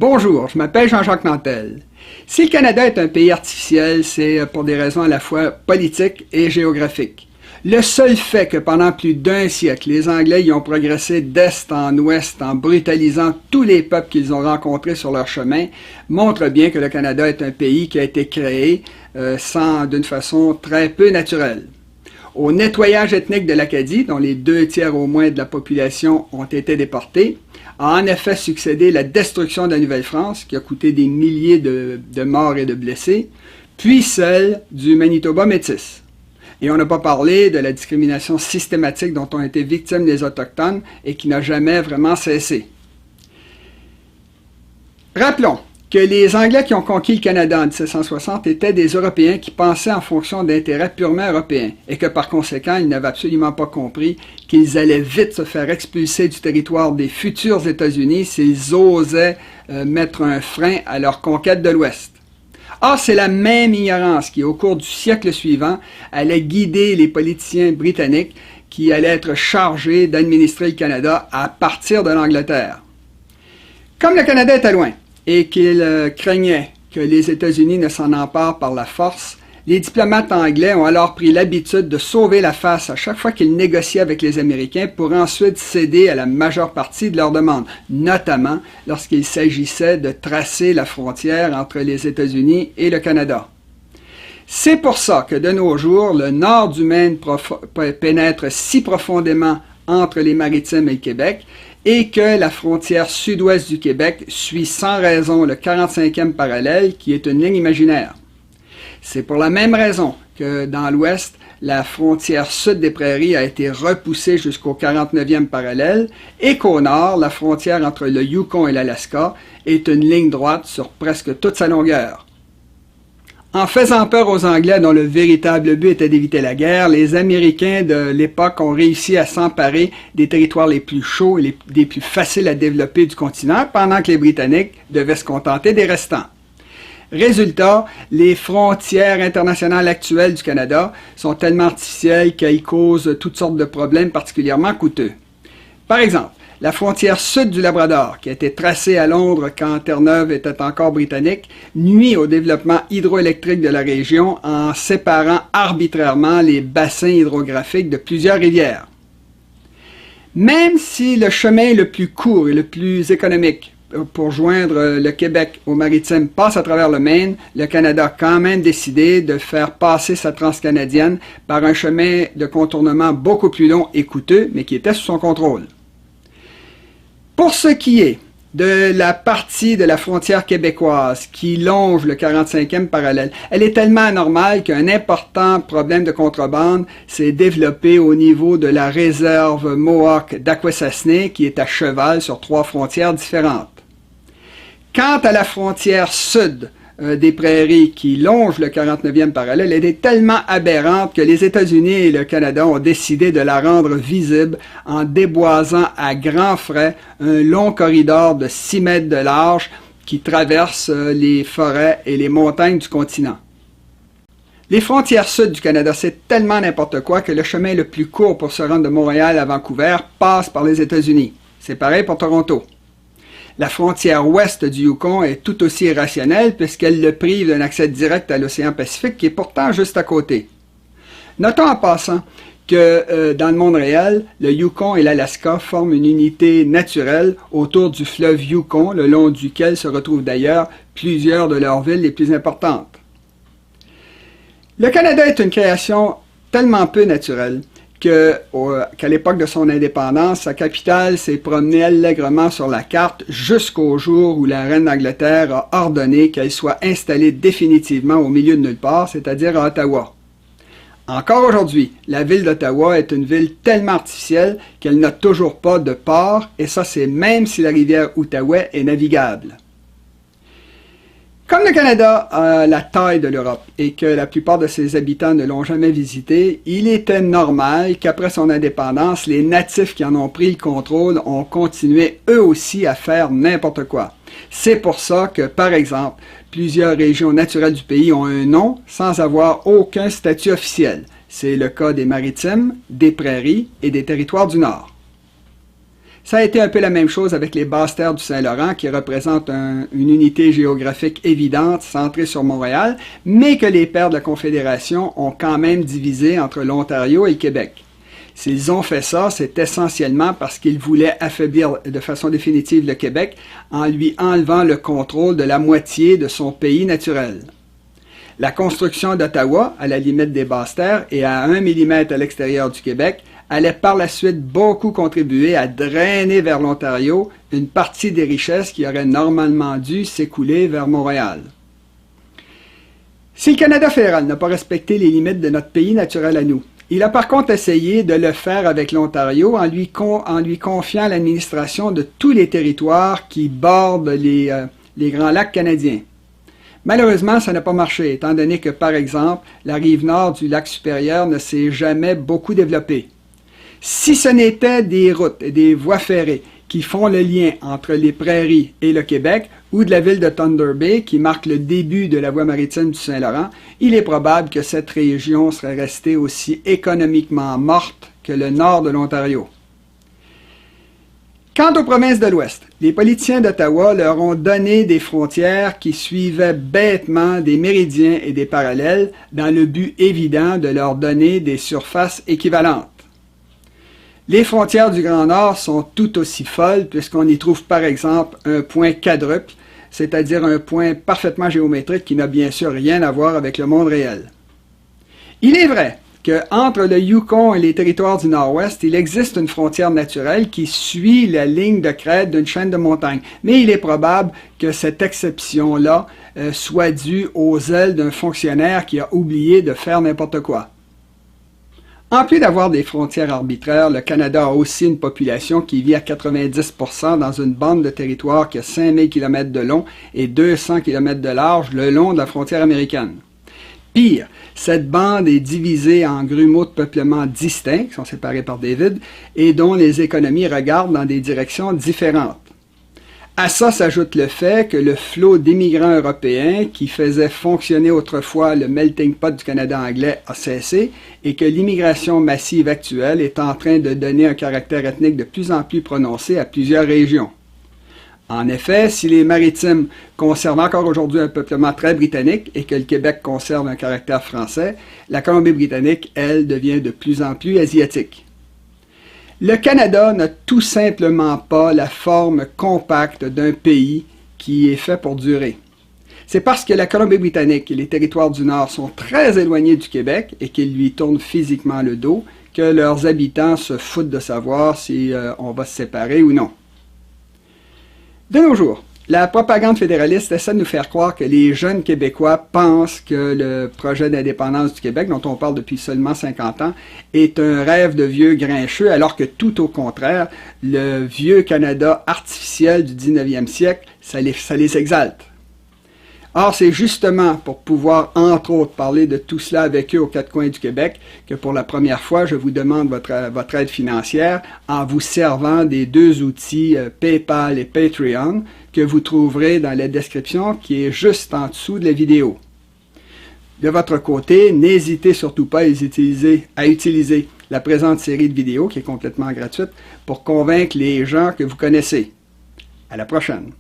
Bonjour, je m'appelle Jean-Jacques Nantel. Si le Canada est un pays artificiel, c'est pour des raisons à la fois politiques et géographiques. Le seul fait que pendant plus d'un siècle, les Anglais y ont progressé d'est en ouest en brutalisant tous les peuples qu'ils ont rencontrés sur leur chemin montre bien que le Canada est un pays qui a été créé d'une façon très peu naturelle. Au nettoyage ethnique de l'Acadie, dont les 2/3 au moins de la population ont été déportés, a en effet succédé la destruction de la Nouvelle-France, qui a coûté des milliers de morts et de blessés, puis celle du Manitoba métis. Et on n'a pas parlé de la discrimination systématique dont ont été victimes les Autochtones et qui n'a jamais vraiment cessé. Rappelons que les Anglais qui ont conquis le Canada en 1760 étaient des Européens qui pensaient en fonction d'intérêts purement européens et que par conséquent, ils n'avaient absolument pas compris qu'ils allaient vite se faire expulser du territoire des futurs États-Unis s'ils osaient mettre un frein à leur conquête de l'Ouest. Or, c'est la même ignorance qui, au cours du siècle suivant, allait guider les politiciens britanniques qui allaient être chargés d'administrer le Canada à partir de l'Angleterre. Comme le Canada était loin, et qu'il craignait que les États-Unis ne s'en emparent par la force, les diplomates anglais ont alors pris l'habitude de sauver la face à chaque fois qu'ils négociaient avec les Américains pour ensuite céder à la majeure partie de leurs demandes, notamment lorsqu'il s'agissait de tracer la frontière entre les États-Unis et le Canada. C'est pour ça que de nos jours, le nord du Maine pénètre si profondément entre les Maritimes et le Québec, et que la frontière sud-ouest du Québec suit sans raison le 45e parallèle, qui est une ligne imaginaire. C'est pour la même raison que dans l'ouest, la frontière sud des prairies a été repoussée jusqu'au 49e parallèle, et qu'au nord, la frontière entre le Yukon et l'Alaska est une ligne droite sur presque toute sa longueur. En faisant peur aux Anglais dont le véritable but était d'éviter la guerre, les Américains de l'époque ont réussi à s'emparer des territoires les plus chauds et les plus faciles à développer du continent, pendant que les Britanniques devaient se contenter des restants. Résultat, les frontières internationales actuelles du Canada sont tellement artificielles qu'elles causent toutes sortes de problèmes particulièrement coûteux. Par exemple, la frontière sud du Labrador, qui a été tracée à Londres quand Terre-Neuve était encore britannique, nuit au développement hydroélectrique de la région en séparant arbitrairement les bassins hydrographiques de plusieurs rivières. Même si le chemin le plus court et le plus économique pour joindre le Québec aux Maritimes passe à travers le Maine, le Canada a quand même décidé de faire passer sa transcanadienne par un chemin de contournement beaucoup plus long et coûteux, mais qui était sous son contrôle. Pour ce qui est de la partie de la frontière québécoise qui longe le 45e parallèle, elle est tellement anormale qu'un important problème de contrebande s'est développé au niveau de la réserve Mohawk d'Akwesasne qui est à cheval sur 3 frontières différentes. Quant à la frontière sud des prairies qui longe le 49e parallèle, elle est tellement aberrante que les États-Unis et le Canada ont décidé de la rendre visible en déboisant à grands frais un long corridor de 6 mètres de large qui traverse les forêts et les montagnes du continent. Les frontières sud du Canada, c'est tellement n'importe quoi que le chemin le plus court pour se rendre de Montréal à Vancouver passe par les États-Unis. C'est pareil pour Toronto. La frontière ouest du Yukon est tout aussi irrationnelle puisqu'elle le prive d'un accès direct à l'océan Pacifique qui est pourtant juste à côté. Notons en passant que dans le monde réel, le Yukon et l'Alaska forment une unité naturelle autour du fleuve Yukon, le long duquel se retrouvent d'ailleurs plusieurs de leurs villes les plus importantes. Le Canada est une création tellement peu naturelle qu'à l'époque de son indépendance, sa capitale s'est promenée allègrement sur la carte jusqu'au jour où la reine d'Angleterre a ordonné qu'elle soit installée définitivement au milieu de nulle part, c'est-à-dire à Ottawa. Encore aujourd'hui, la ville d'Ottawa est une ville tellement artificielle qu'elle n'a toujours pas de port, et ça c'est même si la rivière Outaouais est navigable. Comme le Canada a la taille de l'Europe et que la plupart de ses habitants ne l'ont jamais visité, il était normal qu'après son indépendance, les natifs qui en ont pris le contrôle ont continué eux aussi à faire n'importe quoi. C'est pour ça que, par exemple, plusieurs régions naturelles du pays ont un nom sans avoir aucun statut officiel. C'est le cas des Maritimes, des Prairies et des Territoires du Nord. Ça a été un peu la même chose avec les Basses-Terres du Saint-Laurent, qui représentent une unité géographique évidente, centrée sur Montréal, mais que les pères de la Confédération ont quand même divisé entre l'Ontario et le Québec. S'ils ont fait ça, c'est essentiellement parce qu'ils voulaient affaiblir de façon définitive le Québec en lui enlevant le contrôle de la moitié de son pays naturel. La construction d'Ottawa, à la limite des Basses-Terres et à 1 mm à l'extérieur du Québec, allait par la suite beaucoup contribuer à drainer vers l'Ontario une partie des richesses qui auraient normalement dû s'écouler vers Montréal. Si le Canada fédéral n'a pas respecté les limites de notre pays naturel à nous, il a par contre essayé de le faire avec l'Ontario en lui confiant l'administration de tous les territoires qui bordent les Grands Lacs canadiens. Malheureusement, ça n'a pas marché, étant donné que, par exemple, la rive nord du lac supérieur ne s'est jamais beaucoup développée. Si ce n'était des routes et des voies ferrées qui font le lien entre les prairies et le Québec, ou de la ville de Thunder Bay, qui marque le début de la voie maritime du Saint-Laurent, il est probable que cette région serait restée aussi économiquement morte que le nord de l'Ontario. Quant aux provinces de l'Ouest, les politiciens d'Ottawa leur ont donné des frontières qui suivaient bêtement des méridiens et des parallèles dans le but évident de leur donner des surfaces équivalentes. Les frontières du Grand Nord sont tout aussi folles puisqu'on y trouve par exemple un point quadruple, c'est-à-dire un point parfaitement géométrique qui n'a bien sûr rien à voir avec le monde réel. Il est vrai qu'entre le Yukon et les territoires du Nord-Ouest, il existe une frontière naturelle qui suit la ligne de crête d'une chaîne de montagnes, mais il est probable que cette exception-là soit due aux ailes d'un fonctionnaire qui a oublié de faire n'importe quoi. En plus d'avoir des frontières arbitraires, le Canada a aussi une population qui vit à 90% dans une bande de territoire qui a 5000 km de long et 200 km de large le long de la frontière américaine. Pire, cette bande est divisée en grumeaux de peuplement distincts, qui sont séparés par des vides, et dont les économies regardent dans des directions différentes. À ça s'ajoute le fait que le flot d'immigrants européens qui faisait fonctionner autrefois le melting pot du Canada anglais a cessé et que l'immigration massive actuelle est en train de donner un caractère ethnique de plus en plus prononcé à plusieurs régions. En effet, si les Maritimes conservent encore aujourd'hui un peuplement très britannique et que le Québec conserve un caractère français, la Colombie-Britannique, elle, devient de plus en plus asiatique. Le Canada n'a tout simplement pas la forme compacte d'un pays qui est fait pour durer. C'est parce que la Colombie-Britannique et les territoires du Nord sont très éloignés du Québec et qu'ils lui tournent physiquement le dos que leurs habitants se foutent de savoir si on va se séparer ou non. De nos jours, la propagande fédéraliste essaie de nous faire croire que les jeunes Québécois pensent que le projet d'indépendance du Québec, dont on parle depuis seulement 50 ans, est un rêve de vieux grincheux, alors que tout au contraire, le vieux Canada artificiel du 19e siècle, ça les exalte. Or, c'est justement pour pouvoir, entre autres, parler de tout cela avec eux aux quatre coins du Québec que pour la première fois, je vous demande votre aide financière en vous servant des deux outils PayPal et Patreon que vous trouverez dans la description qui est juste en dessous de la vidéo. De votre côté, n'hésitez surtout pas à utiliser la présente série de vidéos qui est complètement gratuite pour convaincre les gens que vous connaissez. À la prochaine!